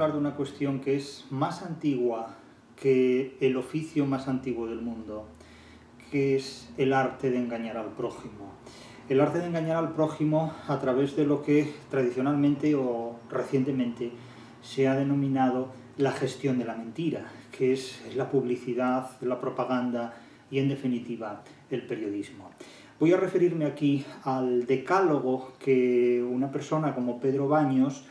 hablar de una cuestión que es más antigua que el oficio más antiguo del mundo, que es el arte de engañar al prójimo. El arte de engañar al prójimo a través de lo que tradicionalmente o recientemente se ha denominado la gestión de la mentira, que es la publicidad, la propaganda y, en definitiva, el periodismo. Voy a referirme aquí al decálogo que una persona como Pedro Baños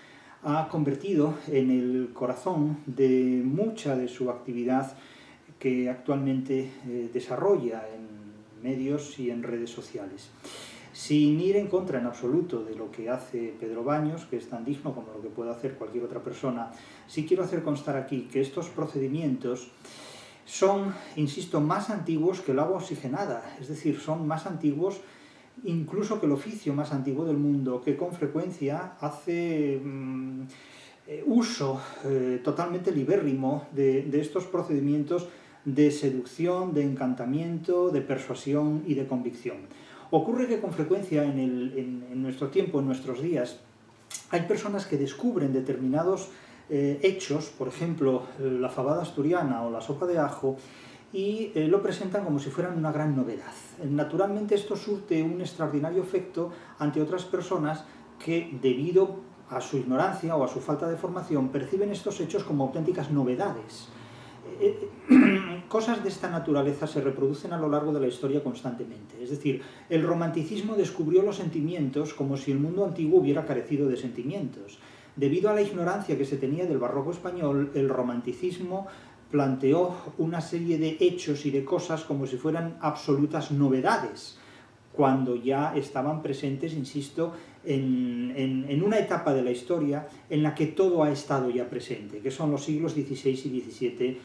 ha convertido en el corazón de mucha de su actividad que actualmente desarrolla en medios y en redes sociales. Sin ir en contra en absoluto de lo que hace Pedro Baños, que es tan digno como lo que puede hacer cualquier otra persona, sí quiero hacer constar aquí que estos procedimientos son, insisto, más antiguos que el agua oxigenada, es decir, son más antiguos incluso que el oficio más antiguo del mundo, que con frecuencia hace uso totalmente libérrimo de estos procedimientos de seducción, de encantamiento, de persuasión y de convicción. Ocurre que con frecuencia en nuestro tiempo, en nuestros días, hay personas que descubren determinados hechos, por ejemplo, la fabada asturiana o la sopa de ajo, y lo presentan como si fueran una gran novedad. Naturalmente esto surte un extraordinario efecto ante otras personas que, debido a su ignorancia o a su falta de formación, perciben estos hechos como auténticas novedades. Cosas de esta naturaleza se reproducen a lo largo de la historia constantemente. Es decir, el romanticismo descubrió los sentimientos como si el mundo antiguo hubiera carecido de sentimientos. Debido a la ignorancia que se tenía del barroco español, el romanticismo planteó una serie de hechos y de cosas como si fueran absolutas novedades, cuando ya estaban presentes, insisto, en una etapa de la historia en la que todo ha estado ya presente, que son los siglos XVI y XVII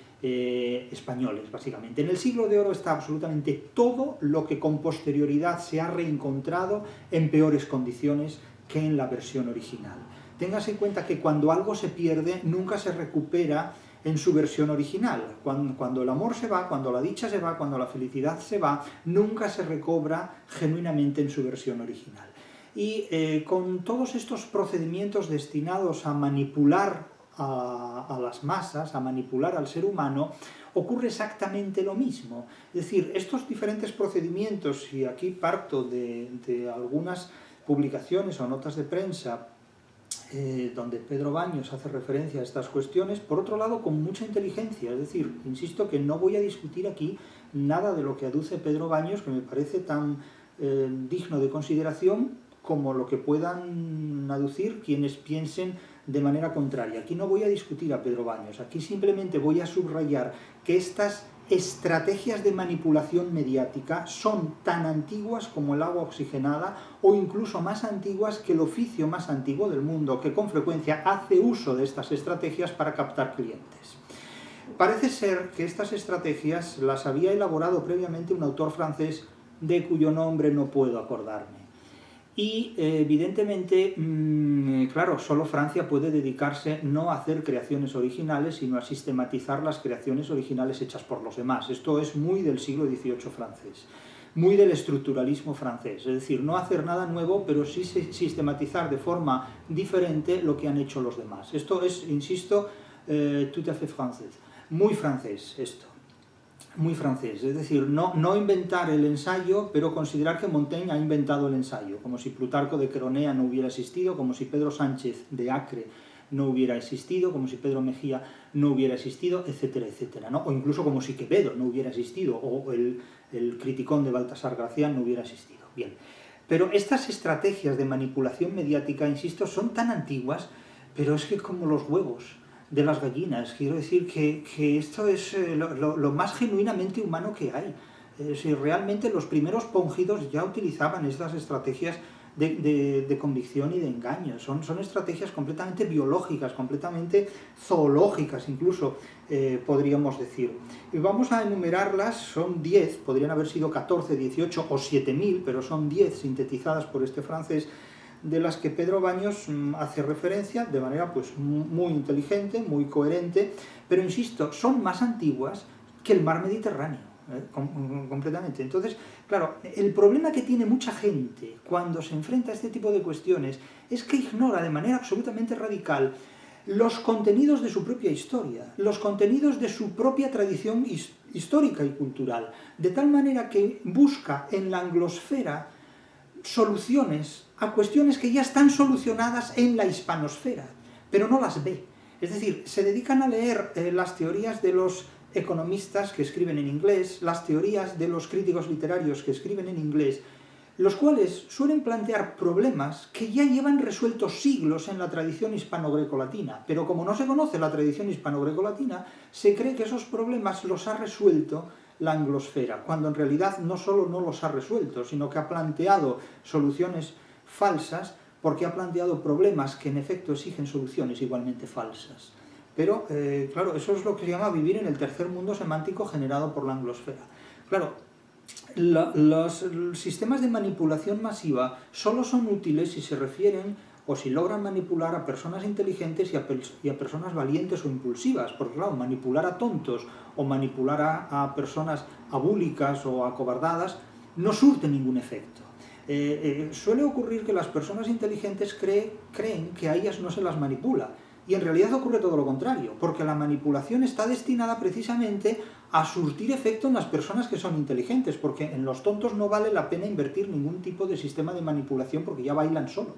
españoles, básicamente. En el siglo de oro está absolutamente todo lo que con posterioridad se ha reencontrado en peores condiciones que en la versión original. Téngase en cuenta que cuando algo se pierde, nunca se recupera en su versión original. Cuando el amor se va, cuando la dicha se va, cuando la felicidad se va, nunca se recobra genuinamente en su versión original. Y con todos estos procedimientos destinados a manipular a las masas, a manipular al ser humano, ocurre exactamente lo mismo. Es decir, estos diferentes procedimientos, y aquí parto de algunas publicaciones o notas de prensa donde Pedro Baños hace referencia a estas cuestiones, por otro lado con mucha inteligencia, es decir, insisto que no voy a discutir aquí nada de lo que aduce Pedro Baños, que me parece tan digno de consideración como lo que puedan aducir quienes piensen de manera contraria. Aquí no voy a discutir a Pedro Baños, aquí simplemente voy a subrayar que estas estrategias de manipulación mediática son tan antiguas como el agua oxigenada o incluso más antiguas que el oficio más antiguo del mundo, que con frecuencia hace uso de estas estrategias para captar clientes. Parece ser que estas estrategias las había elaborado previamente un autor francés de cuyo nombre no puedo acordarme. Y evidentemente, claro, solo Francia puede dedicarse no a hacer creaciones originales, sino a sistematizar las creaciones originales hechas por los demás. Esto es muy del siglo XVIII francés, muy del estructuralismo francés, es decir, no hacer nada nuevo, pero sí sistematizar de forma diferente lo que han hecho los demás. Esto es, insisto, tout à fait francés, muy francés esto. Muy francés, es decir, no inventar el ensayo, pero considerar que Montaigne ha inventado el ensayo, como si Plutarco de Queronea no hubiera existido, como si Pedro Sánchez de Acre no hubiera existido, como si Pedro Mejía no hubiera existido, etcétera, etcétera, ¿no? O incluso como si Quevedo no hubiera existido, o el criticón de Baltasar Gracián no hubiera existido. Bien, pero estas estrategias de manipulación mediática, insisto, son tan antiguas, pero es que como los huevos de las gallinas. Quiero decir que esto es lo más genuinamente humano que hay. Si realmente los primeros pongidos ya utilizaban estas estrategias de convicción y de engaño. Son estrategias completamente biológicas, completamente zoológicas incluso, podríamos decir. Y vamos a enumerarlas, son 10, podrían haber sido 14, 18 o 7000, pero son 10 sintetizadas por este francés, de las que Pedro Baños hace referencia de manera pues muy inteligente, muy coherente, pero insisto, son más antiguas que el mar Mediterráneo, completamente. Entonces, claro, el problema que tiene mucha gente cuando se enfrenta a este tipo de cuestiones es que ignora de manera absolutamente radical los contenidos de su propia historia, los contenidos de su propia tradición histórica y cultural, de tal manera que busca en la anglosfera soluciones a cuestiones que ya están solucionadas en la hispanosfera, pero no las ve. Es decir, se dedican a leer las teorías de los economistas que escriben en inglés, las teorías de los críticos literarios que escriben en inglés, los cuales suelen plantear problemas que ya llevan resueltos siglos en la tradición hispano-greco-latina, pero como no se conoce la tradición hispano-greco-latina, se cree que esos problemas los ha resuelto la anglosfera, cuando en realidad no solo no los ha resuelto, sino que ha planteado soluciones falsas, porque ha planteado problemas que en efecto exigen soluciones igualmente falsas. Pero, claro, eso es lo que se llama vivir en el tercer mundo semántico generado por la anglosfera. Claro, los sistemas de manipulación masiva solo son útiles si se refieren o si logran manipular a personas inteligentes y a personas valientes o impulsivas, porque claro, manipular a tontos o manipular a personas abúlicas o acobardadas no surte ningún efecto. Suele ocurrir que las personas inteligentes creen que a ellas no se las manipula, y en realidad ocurre todo lo contrario, porque la manipulación está destinada precisamente a surtir efecto en las personas que son inteligentes, porque en los tontos no vale la pena invertir ningún tipo de sistema de manipulación porque ya bailan solos.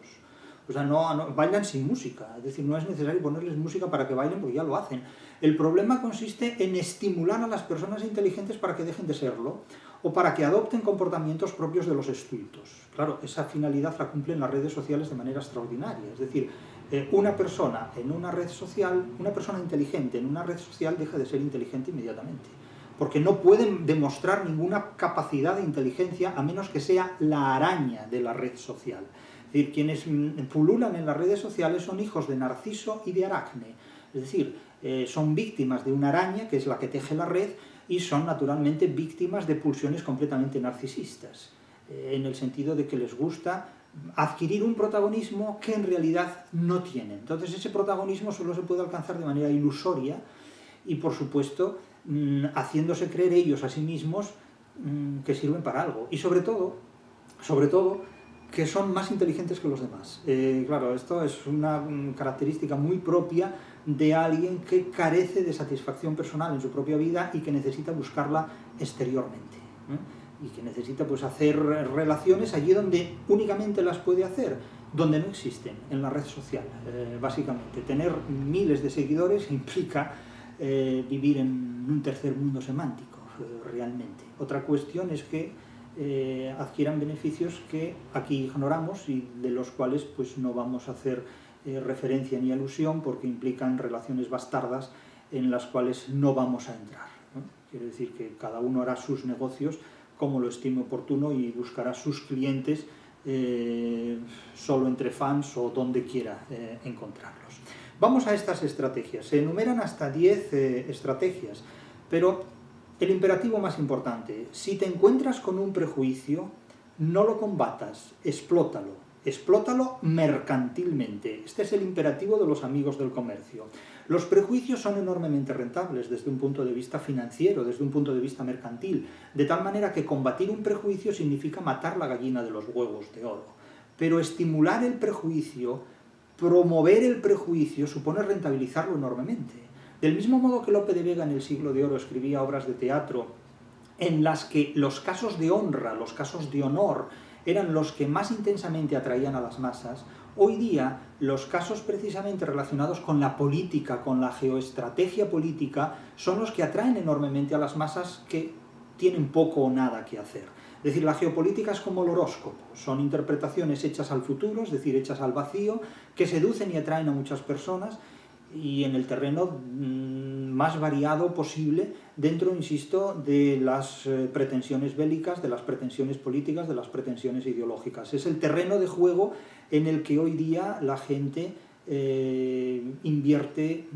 O sea, no bailan sin música, es decir, no es necesario ponerles música para que bailen porque ya lo hacen. El problema consiste en estimular a las personas inteligentes para que dejen de serlo o para que adopten comportamientos propios de los estultos. Claro, esa finalidad la cumplen las redes sociales de manera extraordinaria, es decir, una persona en una red social, una persona inteligente en una red social deja de ser inteligente inmediatamente, porque no pueden demostrar ninguna capacidad de inteligencia a menos que sea la araña de la red social. Es decir, quienes pululan en las redes sociales son hijos de Narciso y de Aracne, es decir, son víctimas de una araña que es la que teje la red y son naturalmente víctimas de pulsiones completamente narcisistas, en el sentido de que les gusta adquirir un protagonismo que en realidad no tienen. Entonces ese protagonismo solo se puede alcanzar de manera ilusoria y, por supuesto, haciéndose creer ellos a sí mismos que sirven para algo. Y sobre todo, que son más inteligentes que los demás. Claro, esto es una característica muy propia de alguien que carece de satisfacción personal en su propia vida y que necesita buscarla exteriormente, y que necesita pues hacer relaciones allí donde únicamente las puede hacer, donde no existen, en la red social, básicamente. Tener miles de seguidores implica vivir en un tercer mundo semántico, realmente. Otra cuestión es que adquieran beneficios que aquí ignoramos y de los cuales pues no vamos a hacer referencia ni alusión porque implican relaciones bastardas en las cuales no vamos a entrar, ¿no? Quiere decir que cada uno hará sus negocios como lo estime oportuno y buscará sus clientes solo entre fans o donde quiera encontrarlos. Vamos a estas estrategias. Se enumeran hasta 10 estrategias, pero el imperativo más importante: si te encuentras con un prejuicio, no lo combatas, explótalo. Explótalo mercantilmente. Este es el imperativo de los amigos del comercio. Los prejuicios son enormemente rentables desde un punto de vista financiero, desde un punto de vista mercantil, de tal manera que combatir un prejuicio significa matar la gallina de los huevos de oro. Pero estimular el prejuicio, promover el prejuicio, supone rentabilizarlo enormemente. Del mismo modo que Lope de Vega en el Siglo de Oro escribía obras de teatro en las que los casos de honra, los casos de honor, eran los que más intensamente atraían a las masas, hoy día los casos precisamente relacionados con la política, con la geoestrategia política, son los que atraen enormemente a las masas que tienen poco o nada que hacer. Es decir, la geopolítica es como el horóscopo, son interpretaciones hechas al futuro, es decir, hechas al vacío, que seducen y atraen a muchas personas, y en el terreno más variado posible, dentro, insisto, de las pretensiones bélicas, de las pretensiones políticas, de las pretensiones ideológicas. Es el terreno de juego en el que hoy día la gente invierte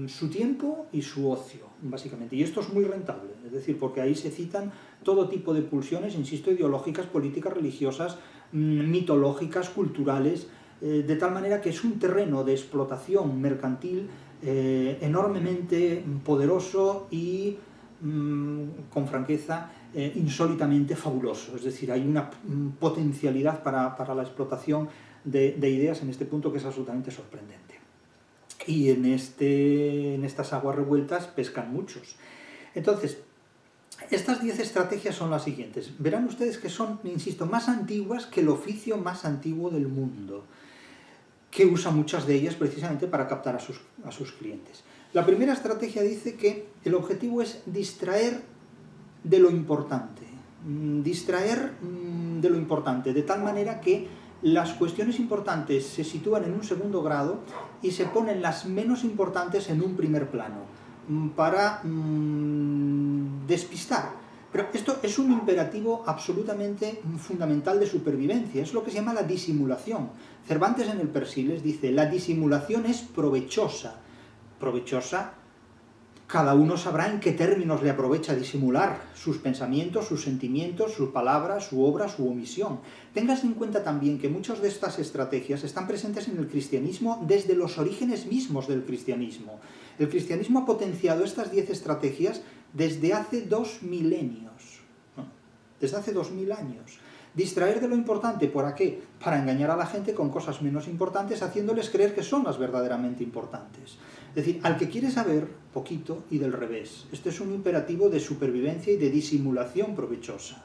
su tiempo y su ocio, básicamente. Y esto es muy rentable, es decir, porque ahí se citan todo tipo de pulsiones, insisto, ideológicas, políticas, religiosas, mitológicas, culturales, de tal manera que es un terreno de explotación mercantil enormemente poderoso y, con franqueza, insólitamente fabuloso. Es decir, hay una potencialidad para la explotación de ideas en este punto que es absolutamente sorprendente. y en estas aguas revueltas pescan muchos. Entonces, estas 10 estrategias son las siguientes. Verán ustedes que son, insisto, más antiguas que el oficio más antiguo del mundo, que usa muchas de ellas precisamente para captar a sus clientes. La primera estrategia dice que el objetivo es distraer de lo importante. Distraer de lo importante, de tal manera que las cuestiones importantes se sitúan en un segundo grado y se ponen las menos importantes en un primer plano, para despistar. Pero esto es un imperativo absolutamente fundamental de supervivencia, es lo que se llama la disimulación. Cervantes en el Persiles dice, la disimulación es provechosa. Provechosa, cada uno sabrá en qué términos le aprovecha disimular sus pensamientos, sus sentimientos, sus palabras, su obra, su omisión. Tengas en cuenta también que muchas de estas estrategias están presentes en el cristianismo desde los orígenes mismos del cristianismo. El cristianismo ha potenciado estas 10 estrategias desde hace 2 milenios, ¿no? Desde hace 2000 años. Distraer de lo importante, ¿para qué? Para engañar a la gente con cosas menos importantes, haciéndoles creer que son las verdaderamente importantes. Es decir, al que quiere saber, poquito y del revés. Este es un imperativo de supervivencia y de disimulación provechosa.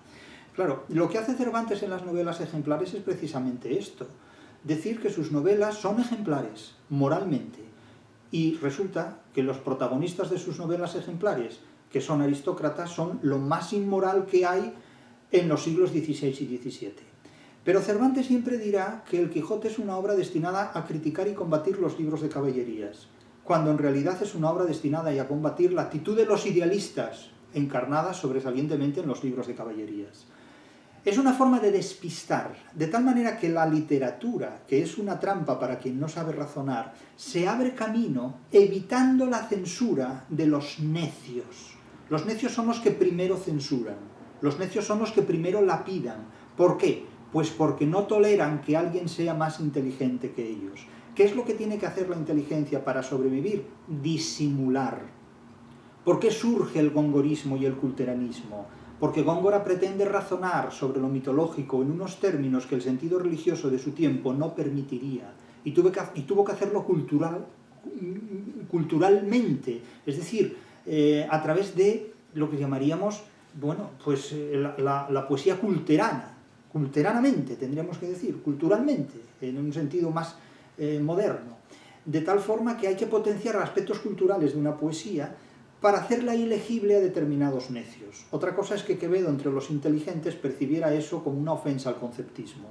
Claro, lo que hace Cervantes en las novelas ejemplares es precisamente esto. Decir que sus novelas son ejemplares, moralmente. Y resulta que los protagonistas de sus novelas ejemplares, que son aristócratas, son lo más inmoral que hay en los siglos XVI y XVII. Pero Cervantes siempre dirá que el Quijote es una obra destinada a criticar y combatir los libros de caballerías, cuando en realidad es una obra destinada a combatir la actitud de los idealistas, encarnada sobresalientemente en los libros de caballerías. Es una forma de despistar, de tal manera que la literatura, que es una trampa para quien no sabe razonar, se abre camino evitando la censura de los necios. Los necios son los que primero censuran, los necios son los que primero lapidan. ¿Por qué? Pues porque no toleran que alguien sea más inteligente que ellos. ¿Qué es lo que tiene que hacer la inteligencia para sobrevivir? Disimular. ¿Por qué surge el gongorismo y el culteranismo? Porque Góngora pretende razonar sobre lo mitológico en unos términos que el sentido religioso de su tiempo no permitiría, y tuvo que hacerlo culturalmente, es decir, a través de lo que llamaríamos, bueno, pues la poesía culteranamente, tendríamos que decir, culturalmente, en un sentido más moderno, de tal forma que hay que potenciar aspectos culturales de una poesía para hacerla ilegible a determinados necios. Otra cosa es que Quevedo, entre los inteligentes, percibiera eso como una ofensa al conceptismo.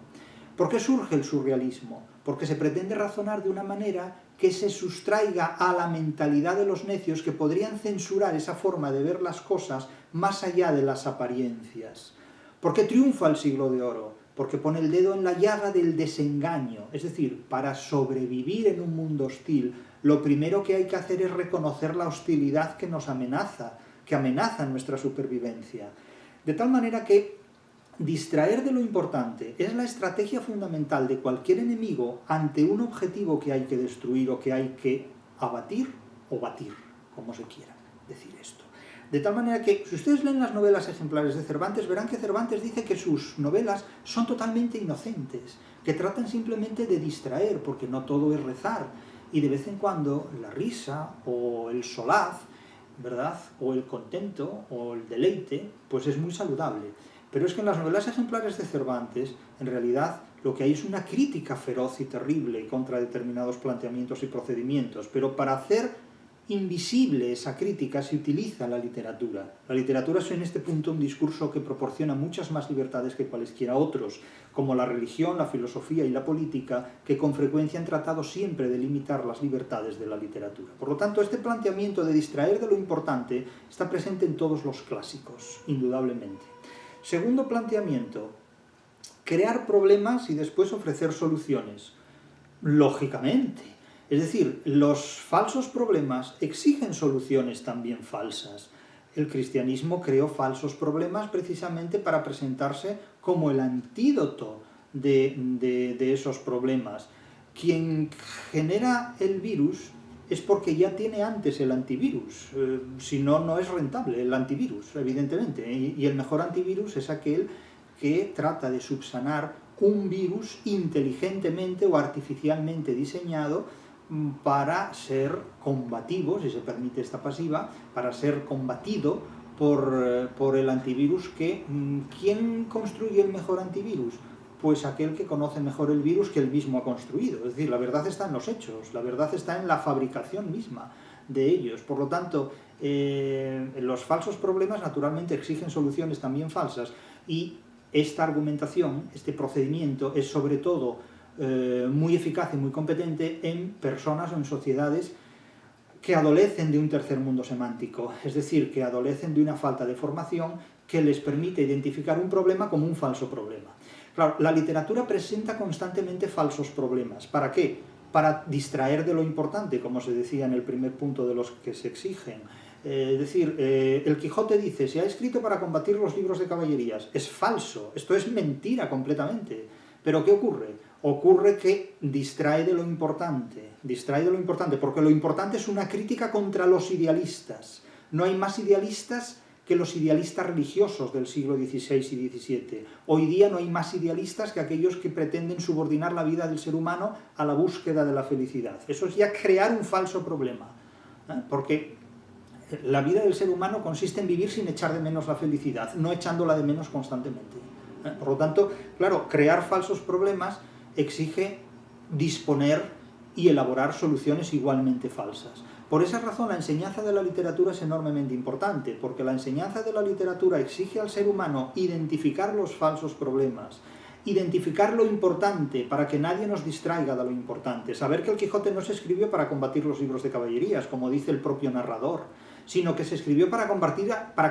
¿Por qué surge el surrealismo? Porque se pretende razonar de una manera que se sustraiga a la mentalidad de los necios, que podrían censurar esa forma de ver las cosas más allá de las apariencias. ¿Por qué triunfa el siglo de oro? Porque pone el dedo en la llaga del desengaño. Es decir, para sobrevivir en un mundo hostil, lo primero que hay que hacer es reconocer la hostilidad que nos amenaza, que amenaza nuestra supervivencia. De tal manera que distraer de lo importante es la estrategia fundamental de cualquier enemigo ante un objetivo que hay que destruir o que hay que abatir o batir, como se quiera decir esto. De tal manera que, si ustedes leen las novelas ejemplares de Cervantes, verán que Cervantes dice que sus novelas son totalmente inocentes, que tratan simplemente de distraer, porque no todo es rezar, y de vez en cuando la risa o el solaz, ¿verdad?, o el contento o el deleite, pues es muy saludable. Pero es que en las novelas ejemplares de Cervantes, en realidad, lo que hay es una crítica feroz y terrible contra determinados planteamientos y procedimientos, pero para hacer invisible esa crítica se utiliza la literatura. La literatura es en este punto un discurso que proporciona muchas más libertades que cualesquiera otros, como la religión, la filosofía y la política, que con frecuencia han tratado siempre de limitar las libertades de la literatura. Por lo tanto, este planteamiento de distraer de lo importante está presente en todos los clásicos, indudablemente. Segundo planteamiento, crear problemas y después ofrecer soluciones. Lógicamente. Es decir, los falsos problemas exigen soluciones también falsas. El cristianismo creó falsos problemas precisamente para presentarse como el antídoto de esos problemas. Quien genera el virus es porque ya tiene antes el antivirus, si no, no es rentable el antivirus, evidentemente, y el mejor antivirus es aquel que trata de subsanar un virus inteligentemente o artificialmente diseñado para ser combativo, si se permite esta pasiva, para ser combatido por el antivirus que... ¿Quién construye el mejor antivirus? Pues aquel que conoce mejor el virus que él mismo ha construido. Es decir, la verdad está en los hechos, la verdad está en la fabricación misma de ellos. Por lo tanto, los falsos problemas naturalmente exigen soluciones también falsas, y esta argumentación, este procedimiento, es sobre todo muy eficaz y muy competente en personas o en sociedades que adolecen de un tercer mundo semántico, es decir, que adolecen de una falta de formación que les permite identificar un problema como un falso problema. Claro, la literatura presenta constantemente falsos problemas. ¿Para qué? Para distraer de lo importante, como se decía en el primer punto de los que se exigen. Es decir, el Quijote dice, se ha escrito para combatir los libros de caballerías. Es falso, esto es mentira completamente. ¿Pero qué ocurre? Ocurre que distrae de lo importante, porque lo importante es una crítica contra los idealistas. No hay más idealistas que los idealistas religiosos del siglo XVI y XVII. Hoy día no hay más idealistas que aquellos que pretenden subordinar la vida del ser humano a la búsqueda de la felicidad. Eso es ya crear un falso problema, porque la vida del ser humano consiste en vivir sin echar de menos la felicidad, no echándola de menos constantemente. Por lo tanto, claro, crear falsos problemas exige disponer y elaborar soluciones igualmente falsas. Por esa razón, la enseñanza de la literatura es enormemente importante, porque la enseñanza de la literatura exige al ser humano identificar los falsos problemas, identificar lo importante para que nadie nos distraiga de lo importante, saber que el Quijote no se escribió para combatir los libros de caballerías, como dice el propio narrador, sino que se escribió para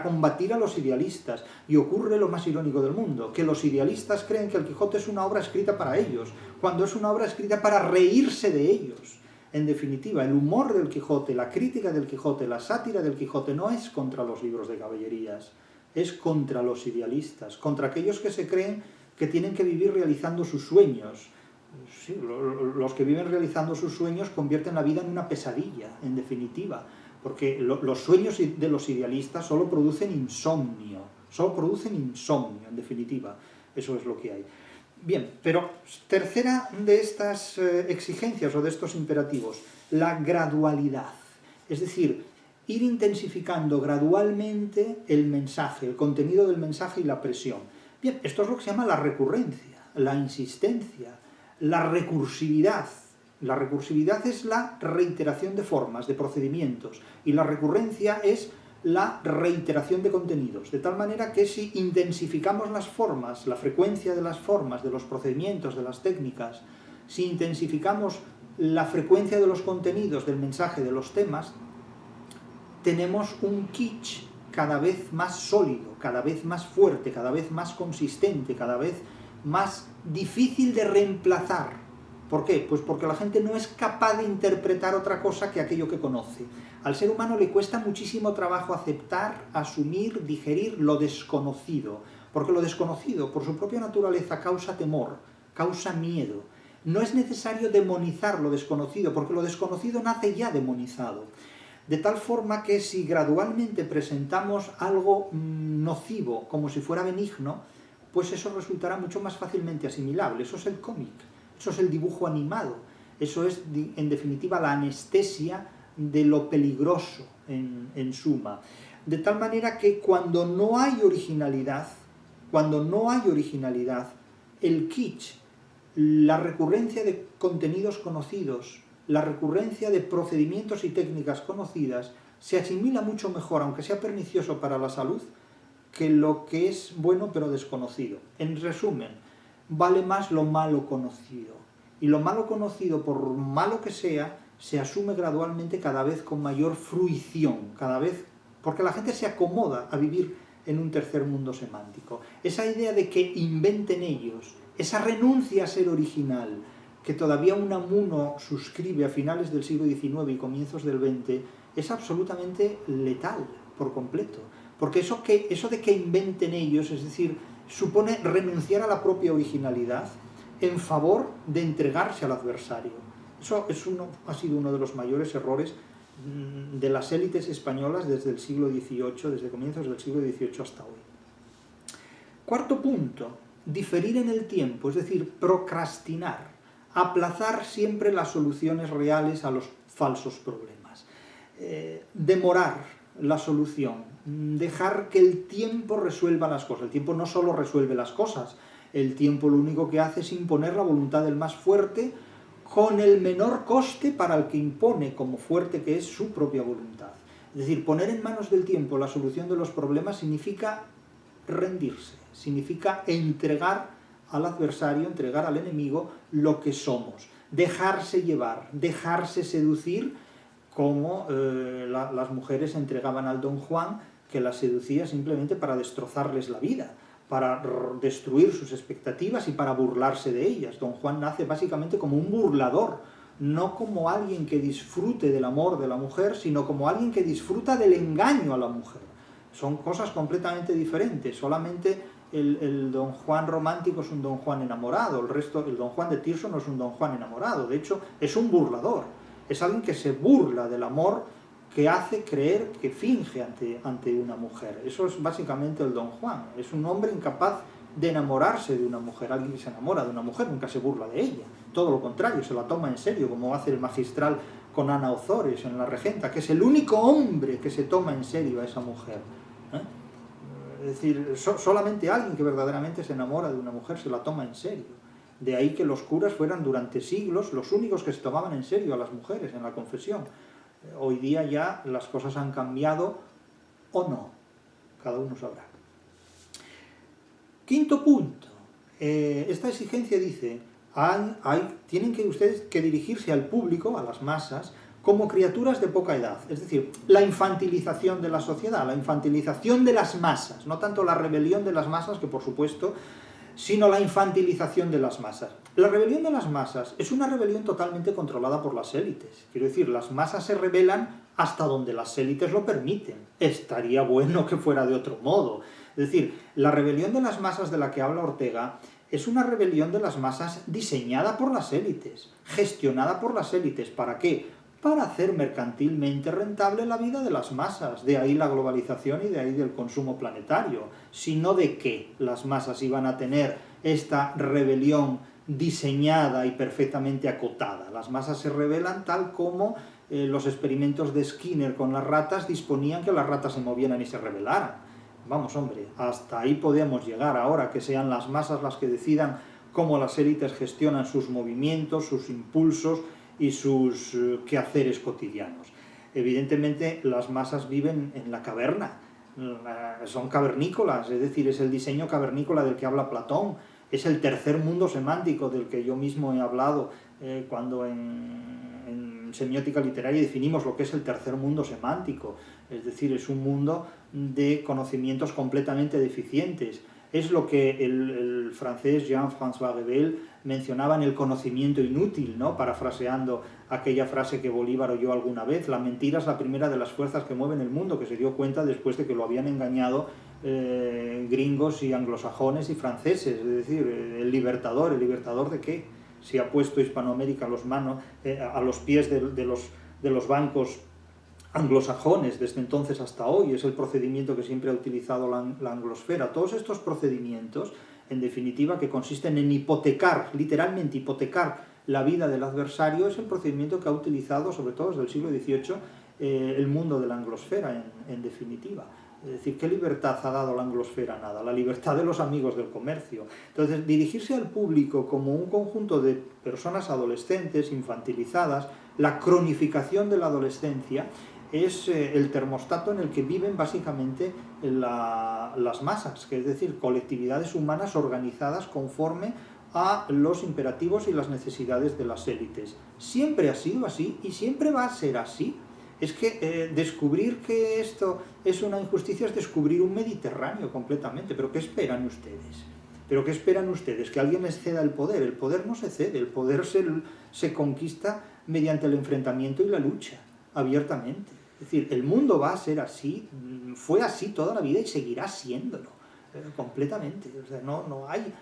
combatir a los idealistas. Y ocurre lo más irónico del mundo, que los idealistas creen que el Quijote es una obra escrita para ellos, cuando es una obra escrita para reírse de ellos. En definitiva, el humor del Quijote, la crítica del Quijote, la sátira del Quijote no es contra los libros de caballerías, es contra los idealistas, contra aquellos que se creen que tienen que vivir realizando sus sueños. Sí, los que viven realizando sus sueños convierten la vida en una pesadilla, en definitiva, porque los sueños de los idealistas solo producen insomnio, en definitiva, eso es lo que hay. Bien, pero tercera de estas exigencias o de estos imperativos, la gradualidad, es decir, ir intensificando gradualmente el mensaje, el contenido del mensaje y la presión. Bien, esto es lo que se llama la recurrencia, la insistencia, la recursividad. La recursividad es la reiteración de formas, de procedimientos, y la recurrencia es la reiteración de contenidos, de tal manera que si intensificamos las formas, la frecuencia de las formas, de los procedimientos, de las técnicas, si intensificamos la frecuencia de los contenidos, del mensaje, de los temas, tenemos un kitsch cada vez más sólido, cada vez más fuerte, cada vez más consistente, cada vez más difícil de reemplazar. ¿Por qué? Pues porque la gente no es capaz de interpretar otra cosa que aquello que conoce. Al ser humano le cuesta muchísimo trabajo aceptar, asumir, digerir lo desconocido, porque lo desconocido, por su propia naturaleza, causa temor, causa miedo. No es necesario demonizar lo desconocido, porque lo desconocido nace ya demonizado. De tal forma que si gradualmente presentamos algo nocivo como si fuera benigno, pues eso resultará mucho más fácilmente asimilable. Eso es el cómic, eso es el dibujo animado, eso es, en definitiva, la anestesia de lo peligroso, en suma. De tal manera que cuando no hay originalidad, el kitsch, la recurrencia de contenidos conocidos, la recurrencia de procedimientos y técnicas conocidas, se asimila mucho mejor, aunque sea pernicioso para la salud, que lo que es bueno pero desconocido. En resumen, vale más lo malo conocido. Y lo malo conocido, por malo que sea, se asume gradualmente cada vez con mayor fruición, cada vez, porque la gente se acomoda a vivir en un tercer mundo semántico. Esa idea de que inventen ellos, esa renuncia a ser original, que todavía Unamuno suscribe a finales del siglo XIX y comienzos del XX, es absolutamente letal, por completo. Porque eso de que inventen ellos, es decir, supone renunciar a la propia originalidad en favor de entregarse al adversario. Eso ha sido uno de los mayores errores de las élites españolas desde el siglo XVIII, desde comienzos del siglo XVIII hasta hoy. Cuarto punto, diferir en el tiempo, es decir, procrastinar. aplazar siempre las soluciones reales a los falsos problemas, demorar la solución, dejar que el tiempo resuelva las cosas. El tiempo no solo resuelve las cosas, el tiempo lo único que hace es imponer la voluntad del más fuerte con el menor coste para el que impone, como fuerte que es su propia voluntad. Es decir, poner en manos del tiempo la solución de los problemas significa rendirse, significa entregar al adversario, entregar al enemigo lo que somos, dejarse llevar, dejarse seducir, como las mujeres entregaban al Don Juan, que las seducía simplemente para destrozarles la vida, para destruir sus expectativas y para burlarse de ellas. Don Juan nace básicamente como un burlador, no como alguien que disfrute del amor de la mujer, sino como alguien que disfruta del engaño a la mujer. Son cosas completamente diferentes. Solamente el Don Juan romántico es un Don Juan enamorado, el Don Juan de Tirso no es un Don Juan enamorado, de hecho es un burlador, es alguien que se burla del amor, que hace creer, que finge ante una mujer. Eso es básicamente el Don Juan, es un hombre incapaz de enamorarse de una mujer. Alguien que se enamora de una mujer nunca se burla de ella, todo lo contrario, se la toma en serio, como hace el magistral con Ana Ozores en La Regenta, que es el único hombre que se toma en serio a esa mujer. Es decir, solamente alguien que verdaderamente se enamora de una mujer se la toma en serio. De ahí que los curas fueran durante siglos los únicos que se tomaban en serio a las mujeres en la confesión. Hoy día ya las cosas han cambiado, o no, cada uno sabrá. Quinto punto, esta exigencia dice, tienen que ustedes que dirigirse al público, a las masas, como criaturas de poca edad, es decir, la infantilización de la sociedad, la infantilización de las masas, no tanto la rebelión de las masas, que por supuesto, sino la infantilización de las masas. La rebelión de las masas es una rebelión totalmente controlada por las élites. Quiero decir, las masas se rebelan hasta donde las élites lo permiten. Estaría bueno que fuera de otro modo. Es decir, la rebelión de las masas de la que habla Ortega es una rebelión de las masas diseñada por las élites, gestionada por las élites. ¿Para qué? Para hacer mercantilmente rentable la vida de las masas. De ahí la globalización y de ahí del consumo planetario. Si no, ¿de qué las masas iban a tener esta rebelión diseñada y perfectamente acotada? Las masas se rebelan tal como los experimentos de Skinner con las ratas disponían que las ratas se movieran y se rebelaran. Vamos, hombre, hasta ahí podemos llegar ahora, que sean las masas las que decidan cómo las élites gestionan sus movimientos, sus impulsos y sus quehaceres cotidianos. Evidentemente las masas viven en la caverna, son cavernícolas, es decir, es el diseño cavernícola del que habla Platón, es el tercer mundo semántico del que yo mismo he hablado cuando en semiótica literaria definimos lo que es el tercer mundo semántico, es decir, es un mundo de conocimientos completamente deficientes. Es lo que el francés Jean-François Rebel mencionaba en el conocimiento inútil, ¿no? Parafraseando aquella frase que Bolívar oyó alguna vez: la mentira es la primera de las fuerzas que mueven el mundo, que se dio cuenta después de que lo habían engañado gringos y anglosajones y franceses. Es decir, ¿el libertador de qué? Si ha puesto Hispanoamérica a los pies de los bancos anglosajones desde entonces hasta hoy, es el procedimiento que siempre ha utilizado la anglosfera. Todos estos procedimientos, en definitiva, que consisten en hipotecar, literalmente hipotecar la vida del adversario, es el procedimiento que ha utilizado, sobre todo desde el siglo XVIII, el mundo de la anglosfera, en definitiva. Es decir, ¿qué libertad ha dado la anglosfera? Nada, la libertad de los amigos del comercio. Entonces, dirigirse al público como un conjunto de personas adolescentes, infantilizadas, la cronificación de la adolescencia, es el termostato en el que viven básicamente las masas, que es decir, colectividades humanas organizadas conforme a los imperativos y las necesidades de las élites. Siempre ha sido así y siempre va a ser así. Es que descubrir que esto es una injusticia es descubrir un Mediterráneo completamente. ¿Pero qué esperan ustedes? ¿Pero qué esperan ustedes? ¿Que alguien les ceda el poder? El poder no se cede, el poder se conquista mediante el enfrentamiento y la lucha, abiertamente. Es decir, el mundo va a ser así, fue así toda la vida y seguirá siéndolo, completamente. O sea, no hay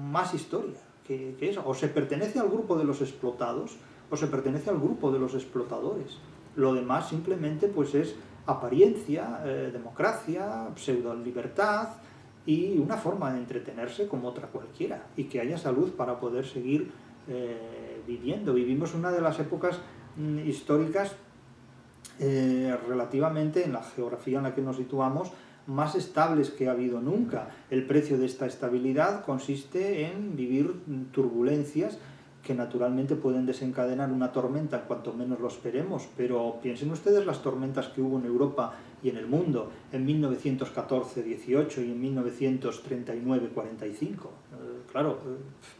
más historia que eso. O se pertenece al grupo de los explotados, o se pertenece al grupo de los explotadores. Lo demás simplemente pues es apariencia, democracia, pseudo-libertad y una forma de entretenerse como otra cualquiera, y que haya salud para poder seguir viviendo. Vivimos una de las épocas históricas relativamente, en la geografía en la que nos situamos, más estables que ha habido nunca. El precio de esta estabilidad consiste en vivir turbulencias que naturalmente pueden desencadenar una tormenta cuanto menos lo esperemos, pero piensen ustedes las tormentas que hubo en Europa y en el mundo en 1914-18 y en 1939-45. Claro,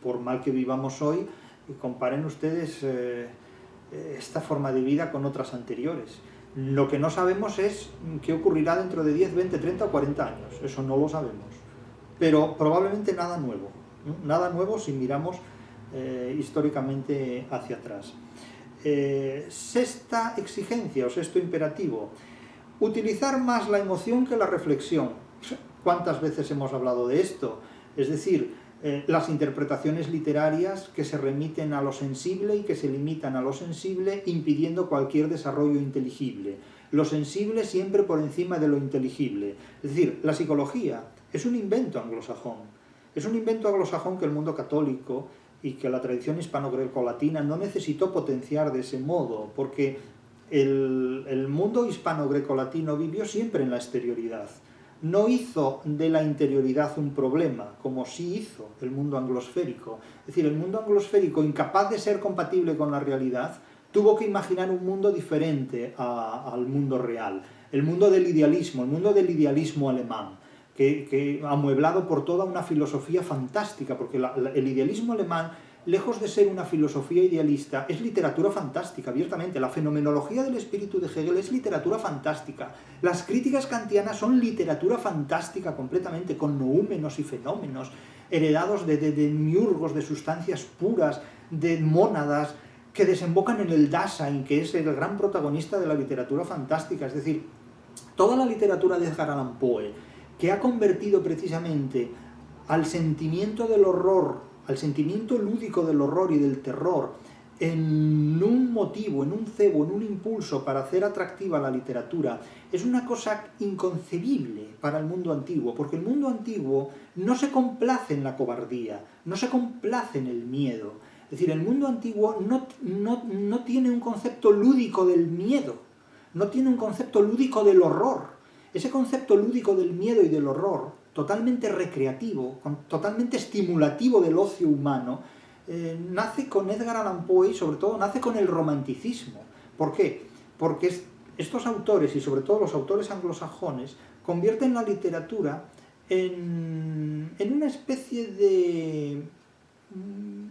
por mal que vivamos hoy, comparen ustedes esta forma de vida con otras anteriores. Lo que no sabemos es qué ocurrirá dentro de 10, 20, 30 o 40 años. Eso no lo sabemos. Pero probablemente nada nuevo. Nada nuevo si miramos históricamente hacia atrás. Sexta exigencia o sexto imperativo. Utilizar más la emoción que la reflexión. ¿Cuántas veces hemos hablado de esto? Es decir, las interpretaciones literarias que se remiten a lo sensible y que se limitan a lo sensible, impidiendo cualquier desarrollo inteligible. Lo sensible siempre por encima de lo inteligible. Es decir, la psicología es un invento anglosajón. Es un invento anglosajón que el mundo católico y que la tradición hispano-greco-latina no necesitó potenciar de ese modo, porque el mundo hispano-greco-latino vivió siempre en la exterioridad. No hizo de la interioridad un problema, como sí hizo el mundo anglosférico. Es decir, el mundo anglosférico, incapaz de ser compatible con la realidad, tuvo que imaginar un mundo diferente al mundo real. El mundo del idealismo alemán, que amueblado por toda una filosofía fantástica, porque el idealismo alemán, lejos de ser una filosofía idealista, es literatura fantástica, abiertamente. La fenomenología del espíritu de Hegel es literatura fantástica. Las críticas kantianas son literatura fantástica completamente, con noúmenos y fenómenos, heredados de miurgos, de sustancias puras, de mónadas, que desembocan en el Dasein, que es el gran protagonista de la literatura fantástica. Es decir, toda la literatura de Edgar Allan Poe, que ha convertido precisamente al sentimiento del horror, al sentimiento lúdico del horror y del terror, en un motivo, en un cebo, en un impulso para hacer atractiva la literatura, es una cosa inconcebible para el mundo antiguo, porque el mundo antiguo no se complace en la cobardía, no se complace en el miedo. Es decir, el mundo antiguo no tiene un concepto lúdico del miedo, no tiene un concepto lúdico del horror. Ese concepto lúdico del miedo y del horror, totalmente recreativo, totalmente estimulativo del ocio humano, nace con Edgar Allan Poe y sobre todo nace con el romanticismo. ¿Por qué? Porque estos autores, y sobre todo los autores anglosajones, convierten la literatura en una especie de...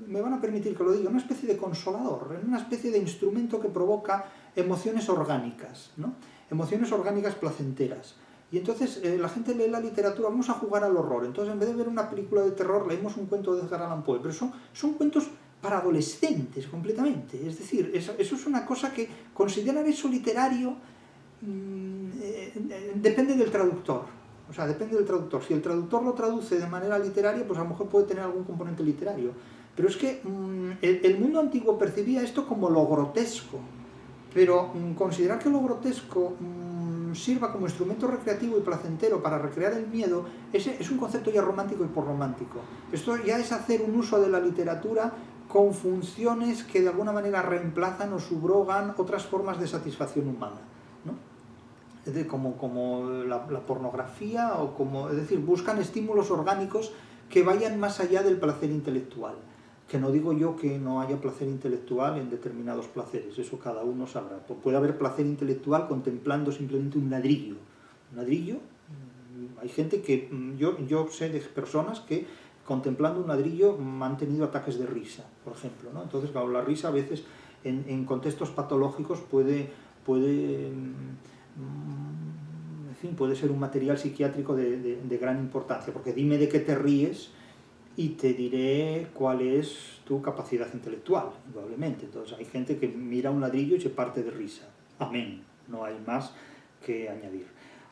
me van a permitir que lo diga, una especie de consolador, en una especie de instrumento que provoca emociones orgánicas, ¿no? Emociones orgánicas placenteras. Y entonces la gente lee la literatura, vamos a jugar al horror. Entonces, en vez de ver una película de terror, leemos un cuento de Edgar Allan Poe. Pero son cuentos para adolescentes, completamente. Es decir, eso es una cosa que considerar eso literario depende del traductor. O sea, depende del traductor. Si el traductor lo traduce de manera literaria, pues a lo mejor puede tener algún componente literario. Pero es que el mundo antiguo percibía esto como lo grotesco. Pero considerar que lo grotesco sirva como instrumento recreativo y placentero para recrear el miedo es un concepto ya romántico y porromántico. Esto ya es hacer un uso de la literatura con funciones que de alguna manera reemplazan o subrogan otras formas de satisfacción humana, ¿no? Es decir, como la pornografía, es decir, buscan estímulos orgánicos que vayan más allá del placer intelectual. Que no digo yo que no haya placer intelectual en determinados placeres, eso cada uno sabrá. Puede haber placer intelectual contemplando simplemente un ladrillo. Un ladrillo, hay gente que, yo sé de personas que contemplando un ladrillo han tenido ataques de risa, por ejemplo, ¿no? Entonces, claro, la risa a veces en contextos patológicos puede ser un material psiquiátrico de gran importancia, porque dime de qué te ríes y te diré cuál es tu capacidad intelectual, indudablemente. Entonces hay gente que mira un ladrillo y se parte de risa. Amén. No hay más que añadir.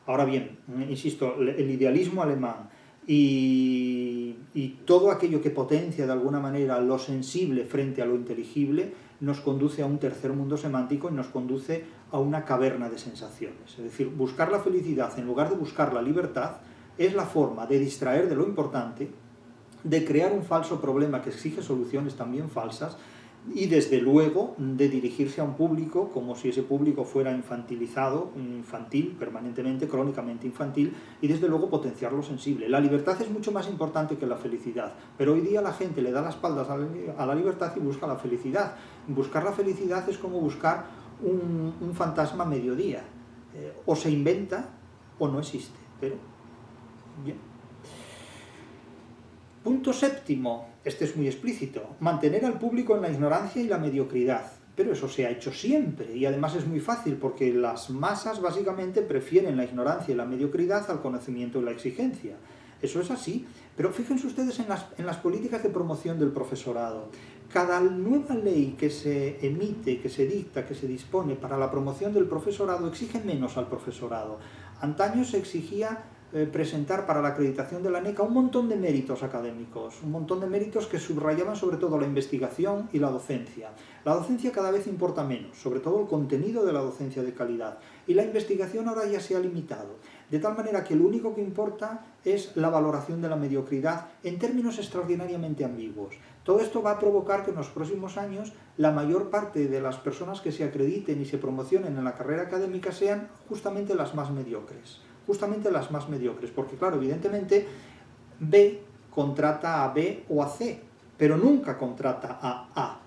Ahora bien, insisto, el idealismo alemán y todo aquello que potencia de alguna manera lo sensible frente a lo inteligible nos conduce a un tercer mundo semántico y nos conduce a una caverna de sensaciones. Es decir, buscar la felicidad en lugar de buscar la libertad es la forma de distraer de lo importante, de crear un falso problema que exige soluciones también falsas, y desde luego de dirigirse a un público como si ese público fuera infantilizado, infantil, permanentemente, crónicamente infantil, y desde luego potenciar lo sensible. La libertad es mucho más importante que la felicidad, pero hoy día la gente le da las espaldas a la libertad y busca la felicidad. Buscar la felicidad es como buscar un fantasma a mediodía. O se inventa o no existe. Pero, bien. Punto séptimo, este es muy explícito, mantener al público en la ignorancia y la mediocridad. Pero eso se ha hecho siempre, y además es muy fácil, porque las masas básicamente prefieren la ignorancia y la mediocridad al conocimiento y la exigencia. Eso es así, pero fíjense ustedes en las políticas de promoción del profesorado. Cada nueva ley que se emite, que se dicta, que se dispone para la promoción del profesorado exige menos al profesorado. Antaño se exigía presentar para la acreditación de la ANECA un montón de méritos académicos, un montón de méritos que subrayaban sobre todo la investigación y la docencia. La docencia cada vez importa menos, sobre todo el contenido de la docencia de calidad, y la investigación ahora ya se ha limitado, de tal manera que lo único que importa es la valoración de la mediocridad en términos extraordinariamente ambiguos. Todo esto va a provocar que en los próximos años la mayor parte de las personas que se acrediten y se promocionen en la carrera académica sean justamente las más mediocres. Porque claro, evidentemente B contrata a B o a C, pero nunca contrata a A.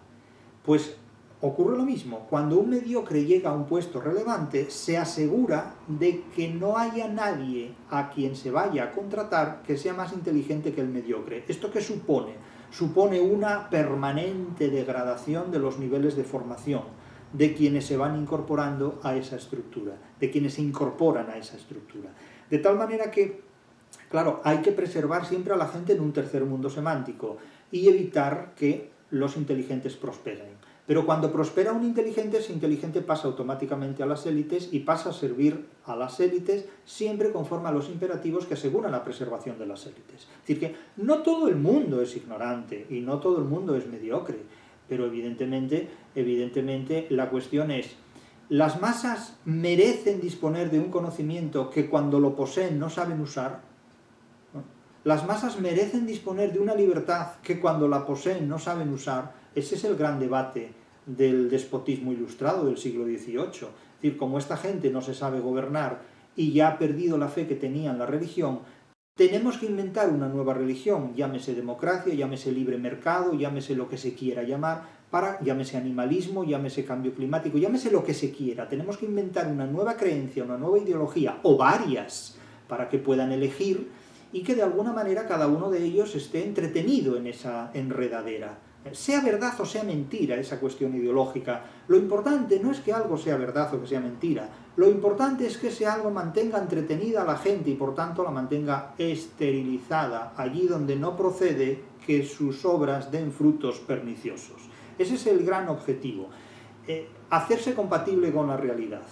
Pues ocurre lo mismo, cuando un mediocre llega a un puesto relevante, se asegura de que no haya nadie a quien se vaya a contratar que sea más inteligente que el mediocre. ¿Esto qué supone? Supone una permanente degradación de los niveles de formación de quienes se van incorporando a esa estructura, de quienes se incorporan a esa estructura. De tal manera que, claro, hay que preservar siempre a la gente en un tercer mundo semántico y evitar que los inteligentes prosperen. Pero cuando prospera un inteligente, ese inteligente pasa automáticamente a las élites y pasa a servir a las élites siempre conforme a los imperativos que aseguran la preservación de las élites. Es decir, que no todo el mundo es ignorante y no todo el mundo es mediocre, pero evidentemente la cuestión es, ¿las masas merecen disponer de un conocimiento que cuando lo poseen no saben usar? ¿Las masas merecen disponer de una libertad que cuando la poseen no saben usar? Ese es el gran debate del despotismo ilustrado del siglo XVIII. Es decir, como esta gente no se sabe gobernar y ya ha perdido la fe que tenía en la religión, tenemos que inventar una nueva religión, llámese democracia, llámese libre mercado, llámese lo que se quiera llamar, llámese animalismo, llámese cambio climático, llámese lo que se quiera. Tenemos que inventar una nueva creencia, una nueva ideología, o varias, para que puedan elegir y que de alguna manera cada uno de ellos esté entretenido en esa enredadera. Sea verdad o sea mentira esa cuestión ideológica, lo importante no es que algo sea verdad o que sea mentira, lo importante es que ese algo mantenga entretenida a la gente y por tanto la mantenga esterilizada allí donde no procede que sus obras den frutos perniciosos. Ese es el gran objetivo, hacerse compatible con la realidad.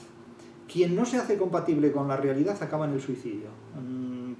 Quien no se hace compatible con la realidad acaba en el suicidio,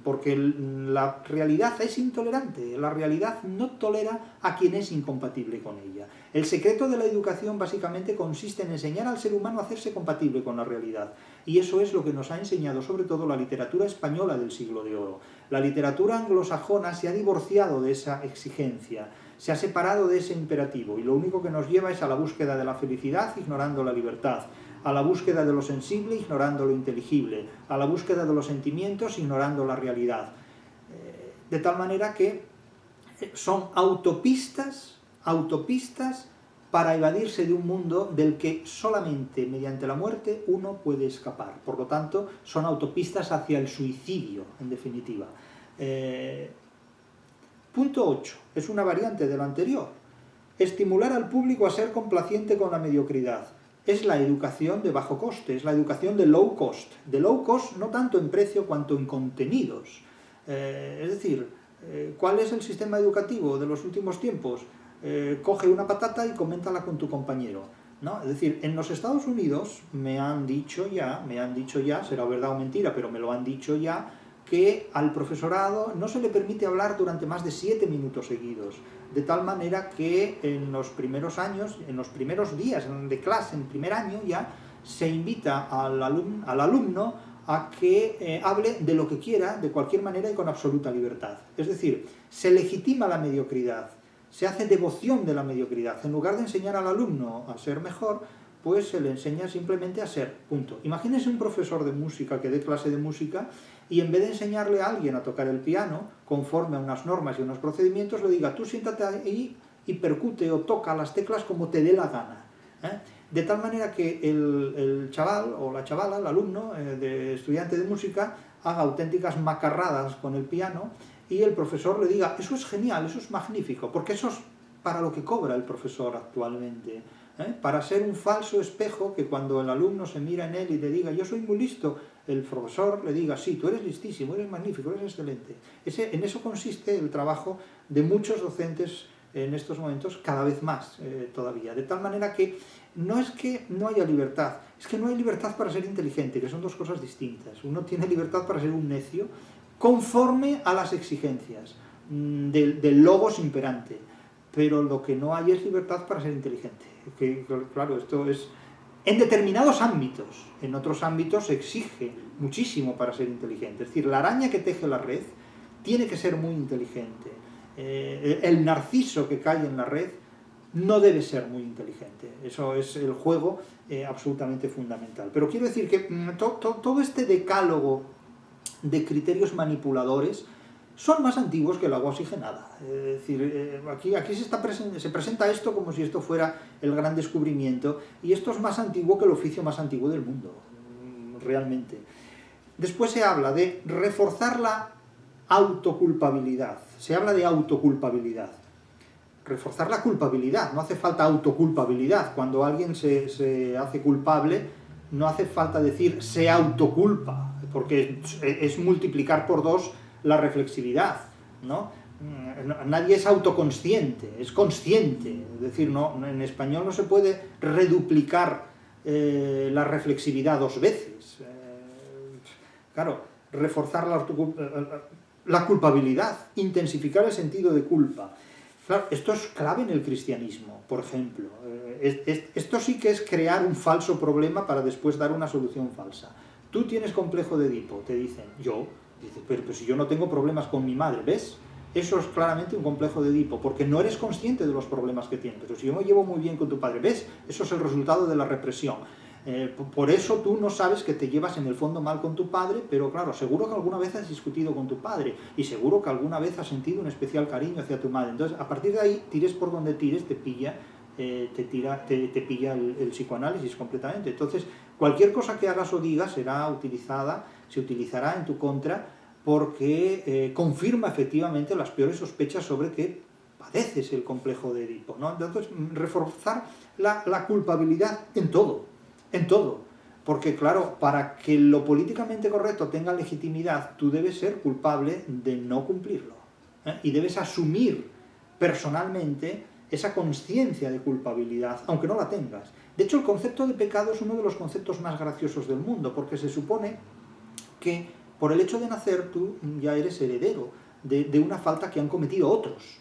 porque la realidad es intolerante, la realidad no tolera a quien es incompatible con ella. El secreto de la educación básicamente consiste en enseñar al ser humano a hacerse compatible con la realidad, y eso es lo que nos ha enseñado sobre todo la literatura española del siglo de oro. La literatura anglosajona se ha divorciado de esa exigencia, se ha separado de ese imperativo, y lo único que nos lleva es a la búsqueda de la felicidad ignorando la libertad, a la búsqueda de lo sensible ignorando lo inteligible, a la búsqueda de los sentimientos ignorando la realidad. De tal manera que son autopistas para evadirse de un mundo del que solamente mediante la muerte uno puede escapar. Por lo tanto, son autopistas hacia el suicidio, en definitiva. Punto 8. Es una variante de lo anterior. Estimular al público a ser complaciente con la mediocridad. Es la educación de bajo coste, es la educación de low cost. De low cost no tanto en precio cuanto en contenidos. Es decir, ¿cuál es el sistema educativo de los últimos tiempos? Coge una patata y coméntala con tu compañero, ¿no? Es decir, en los Estados Unidos me han dicho ya, será verdad o mentira, pero me lo han dicho ya, que al profesorado no se le permite hablar durante más de 7 minutos seguidos, de tal manera que en los primeros años, en los primeros días de clase, en primer año ya, se invita al alumno a que hable de lo que quiera, de cualquier manera y con absoluta libertad. Es decir, se legitima la mediocridad, se hace devoción de la mediocridad. En lugar de enseñar al alumno a ser mejor, pues se le enseña simplemente a ser, punto. Imagínense un profesor de música que dé clase de música y en vez de enseñarle a alguien a tocar el piano, conforme a unas normas y unos procedimientos, le diga, tú siéntate ahí y percute o toca las teclas como te dé la gana. De tal manera que el chaval o la chavala, el alumno, estudiante de música, haga auténticas macarradas con el piano y el profesor le diga, eso es genial, eso es magnífico, porque eso es para lo que cobra el profesor actualmente, para ser un falso espejo que cuando el alumno se mira en él y le diga, yo soy muy listo, el profesor le diga, sí, tú eres listísimo, eres magnífico, eres excelente. En eso consiste el trabajo de muchos docentes en estos momentos, cada vez más todavía, de tal manera que no es que no haya libertad, es que no hay libertad para ser inteligente, que son dos cosas distintas. Uno tiene libertad para ser un necio conforme a las exigencias del logos imperante, pero lo que no hay es libertad para ser inteligente. Que, claro, esto es en determinados ámbitos, en otros ámbitos se exige muchísimo para ser inteligente. Es decir, la araña que teje la red tiene que ser muy inteligente. El narciso que cae en la red no debe ser muy inteligente. Eso es el juego absolutamente fundamental. Pero quiero decir que todo este decálogo de criterios manipuladores son más antiguos que el agua oxigenada. Es decir, aquí se presenta esto como si esto fuera el gran descubrimiento, y esto es más antiguo que el oficio más antiguo del mundo, realmente. Después se habla de reforzar la autoculpabilidad. Se habla de autoculpabilidad. Reforzar la culpabilidad, no hace falta autoculpabilidad. Cuando alguien se hace culpable, no hace falta decir se autoculpa, porque es multiplicar por 2 la reflexividad, ¿no? Nadie es autoconsciente, es consciente. Es decir, en español no se puede reduplicar la reflexividad 2 veces. Claro, reforzar la culpabilidad, intensificar el sentido de culpa. Claro, esto es clave en el cristianismo, por ejemplo. Esto sí que es crear un falso problema para después dar una solución falsa. Tú tienes complejo de Edipo, te dicen, yo. Dice, pero si yo no tengo problemas con mi madre, ¿ves? Eso es claramente un complejo de Edipo, porque no eres consciente de los problemas que tienes. Pero si yo me llevo muy bien con tu padre, ¿ves? Eso es el resultado de la represión. Por eso tú no sabes que te llevas en el fondo mal con tu padre, pero claro, seguro que alguna vez has discutido con tu padre y seguro que alguna vez has sentido un especial cariño hacia tu madre. Entonces, a partir de ahí, tires por donde tires, te pilla el psicoanálisis completamente. Entonces, cualquier cosa que hagas o digas se utilizará en tu contra porque confirma efectivamente las peores sospechas sobre que padeces el complejo de Edipo, ¿no? Entonces, reforzar la culpabilidad en todo, porque claro, para que lo políticamente correcto tenga legitimidad, tú debes ser culpable de no cumplirlo, y debes asumir personalmente esa conciencia de culpabilidad, aunque no la tengas. De hecho, el concepto de pecado es uno de los conceptos más graciosos del mundo, porque se supone que por el hecho de nacer tú ya eres heredero de una falta que han cometido otros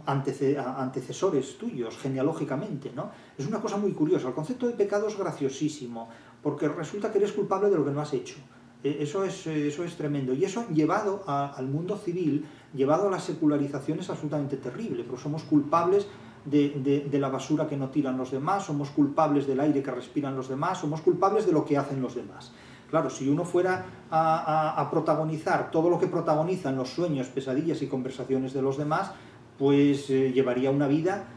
antecesores tuyos, genealógicamente, ¿no? Es una cosa muy curiosa. El concepto de pecado es graciosísimo, porque resulta que eres culpable de lo que no has hecho. Eso es tremendo. Y eso, llevado al mundo civil, llevado a la secularización, es absolutamente terrible, porque somos culpables de la basura que no tiran los demás, somos culpables del aire que respiran los demás, somos culpables de lo que hacen los demás. Claro, si uno fuera a protagonizar todo lo que protagonizan los sueños, pesadillas y conversaciones de los demás, pues llevaría una vida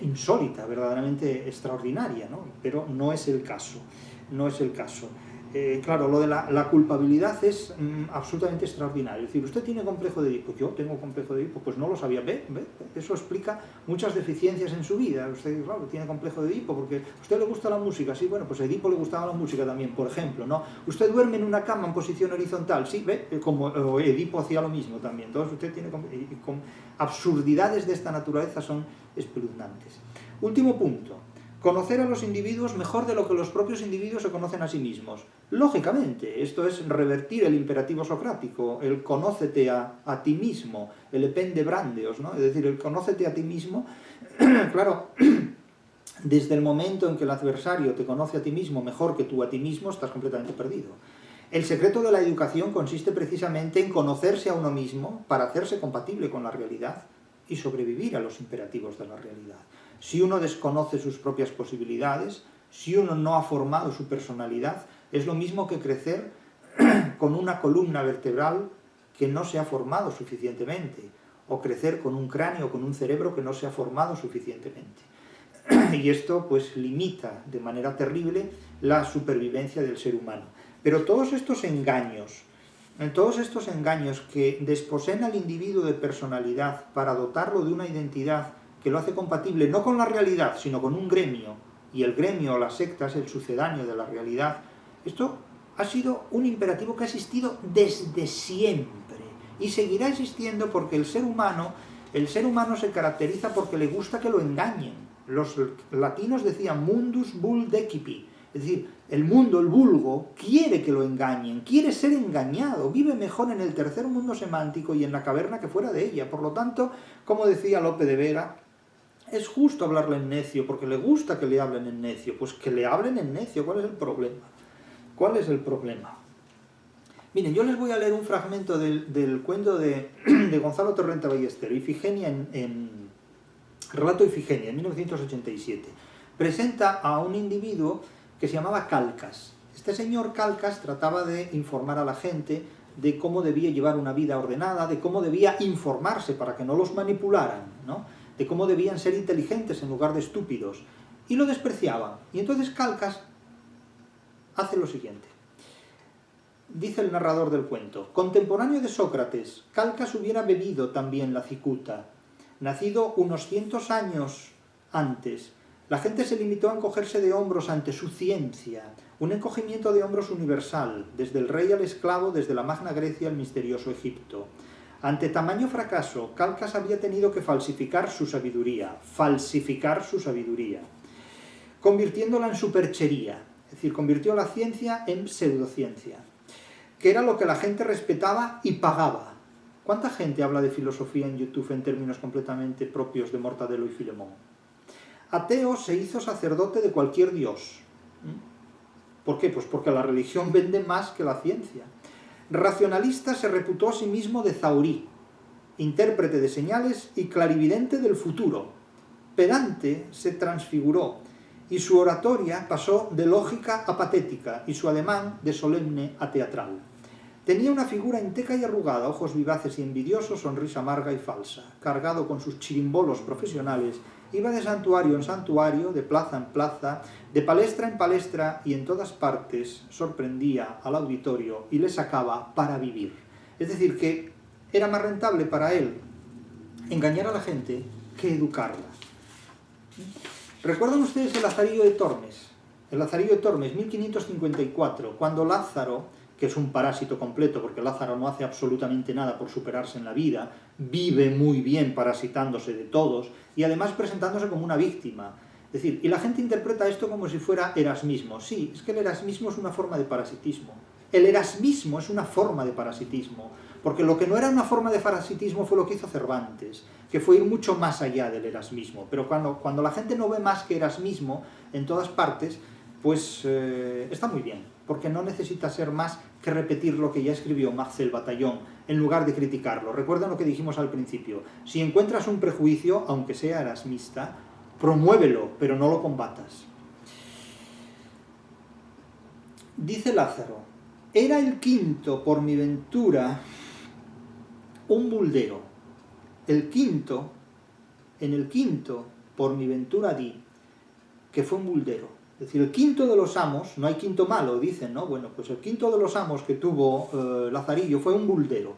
insólita, verdaderamente extraordinaria, ¿no? Pero no es el caso, no es el caso. Claro, lo de la culpabilidad es absolutamente extraordinario. Es decir, usted tiene complejo de Edipo, yo tengo complejo de Edipo, pues no lo sabía. ¿Ve? Eso explica muchas deficiencias en su vida. Usted, claro, tiene complejo de Edipo porque a usted le gusta la música, sí, bueno, pues a Edipo le gustaba la música también, por ejemplo, ¿no? Usted duerme en una cama en posición horizontal, sí, ¿ve? Como Edipo hacía lo mismo también. Entonces usted tiene absurdidades de esta naturaleza, son espeluznantes. Último punto. Conocer a los individuos mejor de lo que los propios individuos se conocen a sí mismos. Lógicamente, esto es revertir el imperativo socrático, el conócete a ti mismo, el epende brandeos, ¿no? Es decir, el conócete a ti mismo, claro, desde el momento en que el adversario te conoce a ti mismo mejor que tú a ti mismo, estás completamente perdido. El secreto de la educación consiste precisamente en conocerse a uno mismo para hacerse compatible con la realidad y sobrevivir a los imperativos de la realidad. Si uno desconoce sus propias posibilidades, si uno no ha formado su personalidad, es lo mismo que crecer con una columna vertebral que no se ha formado suficientemente, o crecer con un cráneo, con un cerebro que no se ha formado suficientemente. Y esto pues limita de manera terrible la supervivencia del ser humano. Pero todos estos engaños que desposean al individuo de personalidad para dotarlo de una identidad que lo hace compatible no con la realidad, sino con un gremio, y el gremio o la secta es el sucedáneo de la realidad, esto ha sido un imperativo que ha existido desde siempre y seguirá existiendo porque el ser humano se caracteriza porque le gusta que lo engañen. Los latinos decían mundus vulnecipi, es decir, el mundo, el vulgo, quiere que lo engañen, quiere ser engañado, vive mejor en el tercer mundo semántico y en la caverna que fuera de ella. Por lo tanto, como decía Lope de Vega, es justo hablarle en necio, porque le gusta que le hablen en necio. Pues que le hablen en necio, ¿cuál es el problema? ¿Cuál es el problema? Miren, yo les voy a leer un fragmento del cuento de Gonzalo Torrente Ballester, Ifigenia en Relato Ifigenia, en 1987. Presenta a un individuo que se llamaba Calcas. Este señor Calcas trataba de informar a la gente de cómo debía llevar una vida ordenada, de cómo debía informarse para que no los manipularan, ¿no? De cómo debían ser inteligentes en lugar de estúpidos. Y lo despreciaban. Y entonces Calcas hace lo siguiente. Dice el narrador del cuento: contemporáneo de Sócrates, Calcas hubiera bebido también la cicuta. Nacido unos 100 años antes, la gente se limitó a encogerse de hombros ante su ciencia, un encogimiento de hombros universal, desde el rey al esclavo, desde la Magna Grecia al misterioso Egipto. Ante tamaño fracaso, Calcas había tenido que falsificar su sabiduría, convirtiéndola en superchería, es decir, convirtió la ciencia en pseudociencia, que era lo que la gente respetaba y pagaba. ¿Cuánta gente habla de filosofía en YouTube en términos completamente propios de Mortadelo y Filemón? Ateo se hizo sacerdote de cualquier dios. ¿Por qué? Pues porque la religión vende más que la ciencia. Racionalista se reputó a sí mismo de Zaurí, intérprete de señales y clarividente del futuro. Pedante se transfiguró, y su oratoria pasó de lógica a patética, y su ademán de solemne a teatral. Tenía una figura enteca y arrugada, ojos vivaces y envidiosos, sonrisa amarga y falsa. Cargado con sus chirimbolos profesionales, iba de santuario en santuario, de plaza en plaza, de palestra en palestra, y en todas partes sorprendía al auditorio y le sacaba para vivir. Es decir, que era más rentable para él engañar a la gente que educarla. ¿Recuerdan ustedes el Lazarillo de Tormes? El Lazarillo de Tormes, 1554, cuando Lázaro, que es un parásito completo, porque Lázaro no hace absolutamente nada por superarse en la vida, vive muy bien parasitándose de todos, y además presentándose como una víctima. Es decir, y la gente interpreta esto como si fuera erasmismo. Sí, es que el erasmismo es una forma de parasitismo. El erasmismo es una forma de parasitismo, porque lo que no era una forma de parasitismo fue lo que hizo Cervantes, que fue ir mucho más allá del erasmismo. Pero cuando la gente no ve más que erasmismo en todas partes, pues está muy bien, porque no necesita ser más que repetir lo que ya escribió Marcel Bataillon, en lugar de criticarlo. Recuerden lo que dijimos al principio: si encuentras un prejuicio, aunque sea erasmista, promuévelo, pero no lo combatas. Dice Lázaro: era el quinto por mi ventura un buldero. En el quinto por mi ventura di que fue un buldero. Es decir, el quinto de los amos, no hay quinto malo, dicen, ¿no? Bueno, pues el quinto de los amos que tuvo Lazarillo fue un buldero.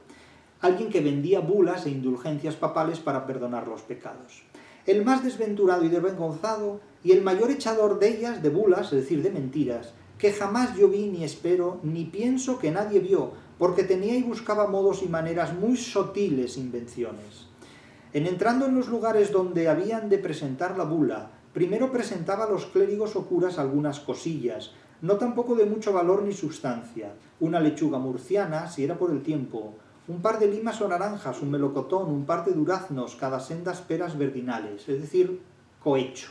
Alguien que vendía bulas e indulgencias papales para perdonar los pecados. El más desventurado y desvergonzado y el mayor echador de ellas, de bulas, es decir, de mentiras, que jamás yo vi ni espero, ni pienso que nadie vio, porque tenía y buscaba modos y maneras muy sutiles invenciones. En entrando en los lugares donde habían de presentar la bula, primero presentaba a los clérigos o curas algunas cosillas, no tampoco de mucho valor ni sustancia, una lechuga murciana, si era por el tiempo, un par de limas o naranjas, un melocotón, un par de duraznos, cada sendas peras verdinales, es decir, cohecho.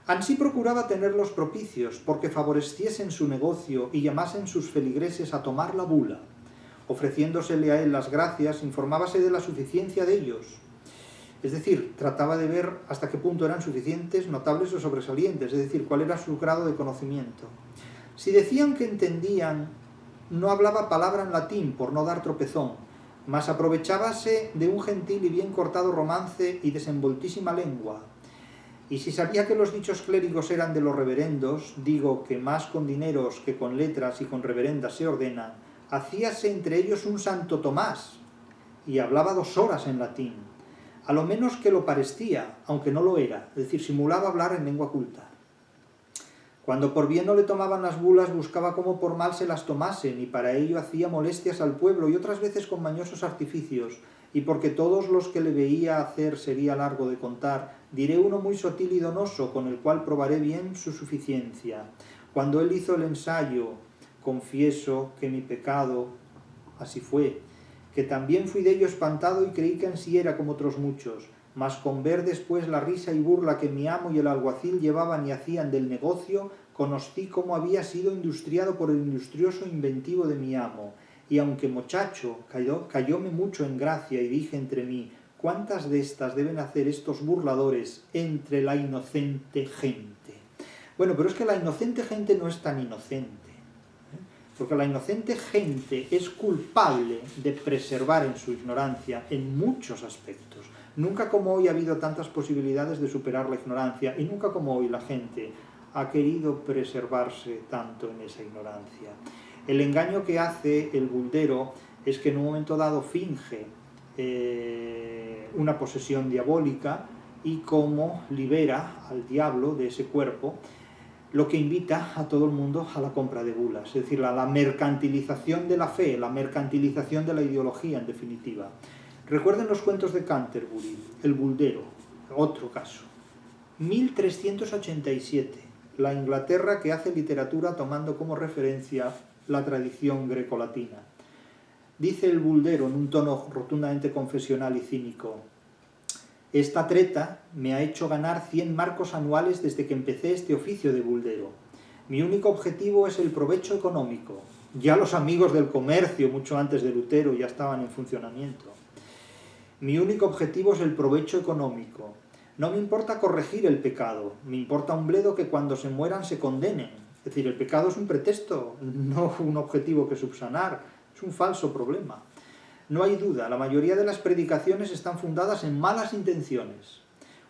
Ansí procuraba tenerlos propicios, porque favoreciesen su negocio y llamasen sus feligreses a tomar la bula. Ofreciéndosele a él las gracias, informábase de la suficiencia de ellos. Es decir, trataba de ver hasta qué punto eran suficientes, notables o sobresalientes, es decir, cuál era su grado de conocimiento. Si decían que entendían, no hablaba palabra en latín por no dar tropezón, mas aprovechábase de un gentil y bien cortado romance y desenvoltísima lengua. Y si sabía que los dichos clérigos eran de los reverendos, digo que más con dineros que con letras y con reverendas se ordenan, hacíase entre ellos un Santo Tomás, y hablaba 2 horas en latín, a lo menos que lo parecía, aunque no lo era, es decir, simulaba hablar en lengua culta. Cuando por bien no le tomaban las bulas, buscaba cómo por mal se las tomasen, y para ello hacía molestias al pueblo, y otras veces con mañosos artificios, y porque todos los que le veía hacer sería largo de contar, diré uno muy sutil y donoso, con el cual probaré bien su suficiencia. Cuando él hizo el ensayo, confieso que mi pecado, así fue, que también fui de ello espantado y creí que ansí era como otros muchos, mas con ver después la risa y burla que mi amo y el alguacil llevaban y hacían del negocio, conocí cómo había sido industriado por el industrioso inventivo de mi amo, y aunque muchacho, cayóme mucho en gracia y dije entre mí, ¿cuántas de estas deben hacer estos burladores entre la inocente gente? Bueno, pero es que la inocente gente no es tan inocente, porque la inocente gente es culpable de preservar en su ignorancia en muchos aspectos. Nunca como hoy ha habido tantas posibilidades de superar la ignorancia, y nunca como hoy la gente ha querido preservarse tanto en esa ignorancia. El engaño que hace el buldero es que en un momento dado finge una posesión diabólica, y cómo libera al diablo de ese cuerpo, lo que invita a todo el mundo a la compra de bulas, es decir, a la mercantilización de la fe, la mercantilización de la ideología, en definitiva. Recuerden los cuentos de Canterbury, el buldero, otro caso. 1387, la Inglaterra que hace literatura tomando como referencia la tradición grecolatina. Dice el buldero en un tono rotundamente confesional y cínico: esta treta me ha hecho ganar 100 marcos anuales desde que empecé este oficio de buldero. Mi único objetivo es el provecho económico. Ya los amigos del comercio, mucho antes de Lutero, ya estaban en funcionamiento. Mi único objetivo es el provecho económico. No me importa corregir el pecado, me importa un bledo que cuando se mueran se condenen. Es decir, el pecado es un pretexto, no un objetivo que subsanar, es un falso problema. No hay duda, la mayoría de las predicaciones están fundadas en malas intenciones.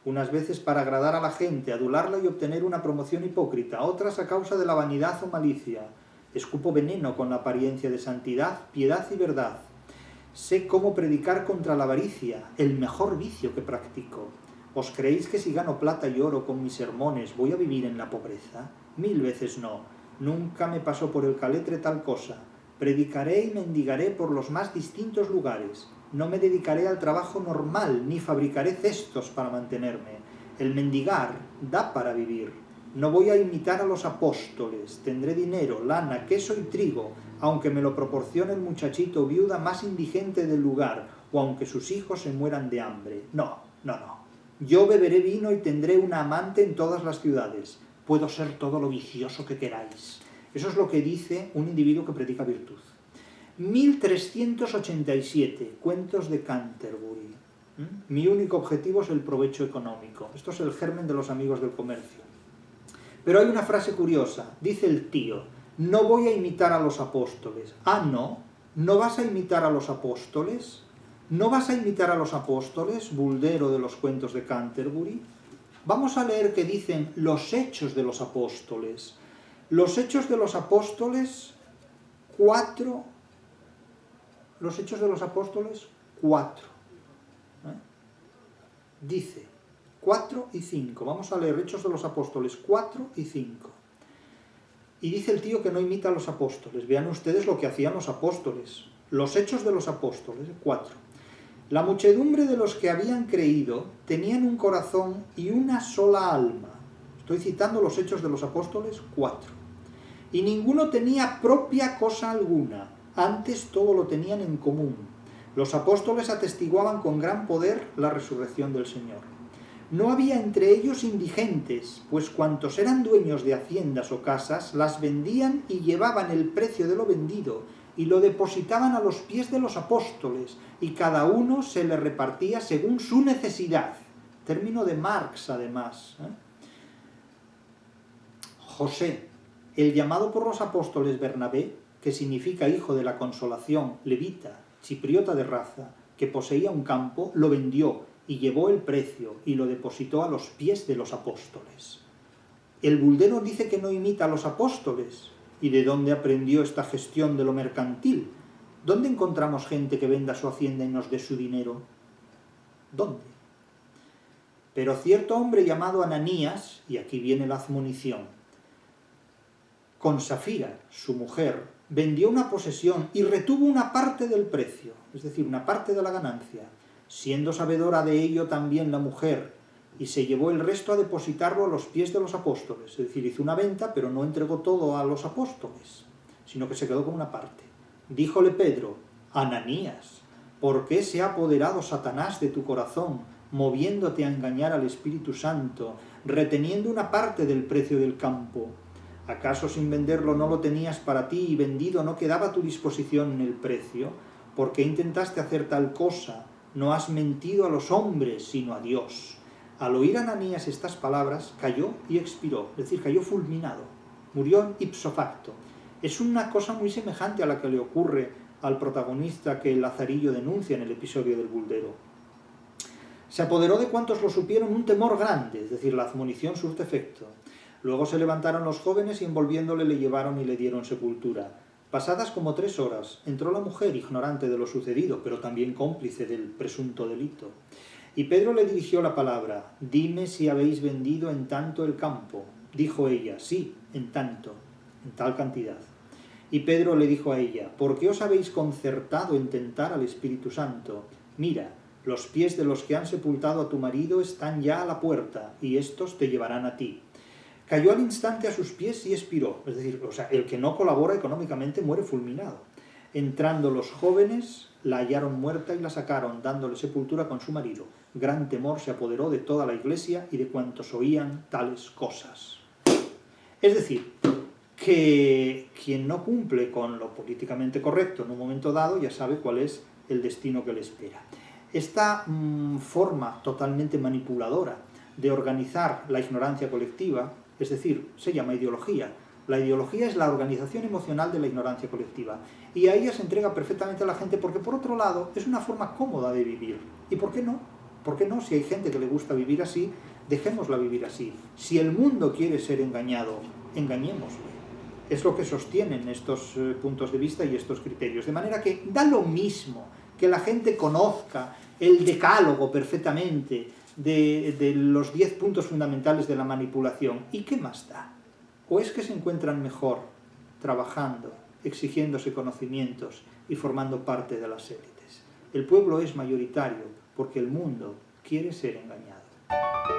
Unas veces para agradar a la gente, adularla y obtener una promoción hipócrita, otras a causa de la vanidad o malicia. Escupo veneno con la apariencia de santidad, piedad y verdad. Sé cómo predicar contra la avaricia, el mejor vicio que practico. ¿Os creéis que si gano plata y oro con mis sermones voy a vivir en la pobreza? 1000 veces no. Nunca me pasó por el caletre tal cosa. Predicaré y mendigaré por los más distintos lugares. No me dedicaré al trabajo normal, ni fabricaré cestos para mantenerme. El mendigar da para vivir. No voy a imitar a los apóstoles. Tendré dinero, lana, queso y trigo, aunque me lo proporcione el muchachito viuda más indigente del lugar, o aunque sus hijos se mueran de hambre. No. Yo beberé vino y tendré una amante en todas las ciudades. Puedo ser todo lo vicioso que queráis. Eso es lo que dice un individuo que predica virtud. 1387, cuentos de Canterbury. Mi único objetivo es el provecho económico. Esto es el germen de los amigos del comercio. Pero hay una frase curiosa. Dice el tío: no voy a imitar a los apóstoles. Ah, ¿no? ¿No vas a imitar a los apóstoles? ¿No vas a imitar a los apóstoles, buldero de los cuentos de Canterbury? Vamos a leer qué dicen los Hechos de los Apóstoles. Los Hechos de los Apóstoles 4. Los Hechos de los Apóstoles 4. Dice 4 y 5. Vamos a leer Hechos de los Apóstoles 4 y 5. Y dice el tío que no imita a los apóstoles. Vean ustedes lo que hacían los apóstoles. Los Hechos de los Apóstoles 4. La muchedumbre de los que habían creído tenían un corazón y una sola alma. Estoy citando los Hechos de los Apóstoles 4. Y ninguno tenía propia cosa alguna, antes todo lo tenían en común. Los apóstoles atestiguaban con gran poder la resurrección del Señor. No había entre ellos indigentes, pues cuantos eran dueños de haciendas o casas, las vendían y llevaban el precio de lo vendido, y lo depositaban a los pies de los apóstoles, y cada uno se le repartía según su necesidad. Término de Marx, además. José, el llamado por los apóstoles Bernabé, que significa hijo de la consolación, levita, chipriota de raza, que poseía un campo, lo vendió y llevó el precio y lo depositó a los pies de los apóstoles. El buldero dice que no imita a los apóstoles. ¿Y de dónde aprendió esta gestión de lo mercantil? ¿Dónde encontramos gente que venda su hacienda y nos dé su dinero? ¿Dónde? Pero cierto hombre llamado Ananías, y aquí viene la admonición, con Safira, su mujer, vendió una posesión y retuvo una parte del precio, es decir, una parte de la ganancia, siendo sabedora de ello también la mujer, y se llevó el resto a depositarlo a los pies de los apóstoles. Es decir, hizo una venta, pero no entregó todo a los apóstoles, sino que se quedó con una parte. Díjole Pedro: Ananías, ¿por qué se ha apoderado Satanás de tu corazón, moviéndote a engañar al Espíritu Santo, reteniendo una parte del precio del campo? ¿Acaso sin venderlo no lo tenías para ti y vendido no quedaba a tu disposición en el precio? ¿Por qué intentaste hacer tal cosa? No has mentido a los hombres, sino a Dios. Al oír Ananías estas palabras, cayó y expiró, es decir, cayó fulminado, murió ipso facto. Es una cosa muy semejante a la que le ocurre al protagonista que el Lazarillo denuncia en el episodio del buldero. Se apoderó de cuantos lo supieron un temor grande, es decir, la admonición surte efecto. Luego se levantaron los jóvenes y envolviéndole le llevaron y le dieron sepultura. Pasadas como 3 horas, entró la mujer, ignorante de lo sucedido, pero también cómplice del presunto delito. Y Pedro le dirigió la palabra: dime si habéis vendido en tanto el campo. Dijo ella: sí, en tanto, en tal cantidad. Y Pedro le dijo a ella: ¿por qué os habéis concertado en tentar al Espíritu Santo? Mira, los pies de los que han sepultado a tu marido están ya a la puerta, y estos te llevarán a ti. Cayó al instante a sus pies y expiró. Es decir, el que no colabora económicamente muere fulminado. Entrando los jóvenes, la hallaron muerta y la sacaron, dándole sepultura con su marido. Gran temor se apoderó de toda la iglesia y de cuantos oían tales cosas. Es decir, que quien no cumple con lo políticamente correcto en un momento dado ya sabe cuál es el destino que le espera. Esta forma totalmente manipuladora de organizar la ignorancia colectiva, es decir, se llama ideología. La ideología es la organización emocional de la ignorancia colectiva. Y a ella se entrega perfectamente a la gente porque, por otro lado, es una forma cómoda de vivir. ¿Y por qué no? ¿Por qué no? Si hay gente que le gusta vivir así, dejémosla vivir así. Si el mundo quiere ser engañado, engañémosle. Es lo que sostienen estos puntos de vista y estos criterios. De manera que da lo mismo que la gente conozca el decálogo perfectamente de los 10 puntos fundamentales de la manipulación. ¿Y qué más da? ¿O es que se encuentran mejor trabajando, exigiéndose conocimientos y formando parte de las élites? El pueblo es mayoritario porque el mundo quiere ser engañado.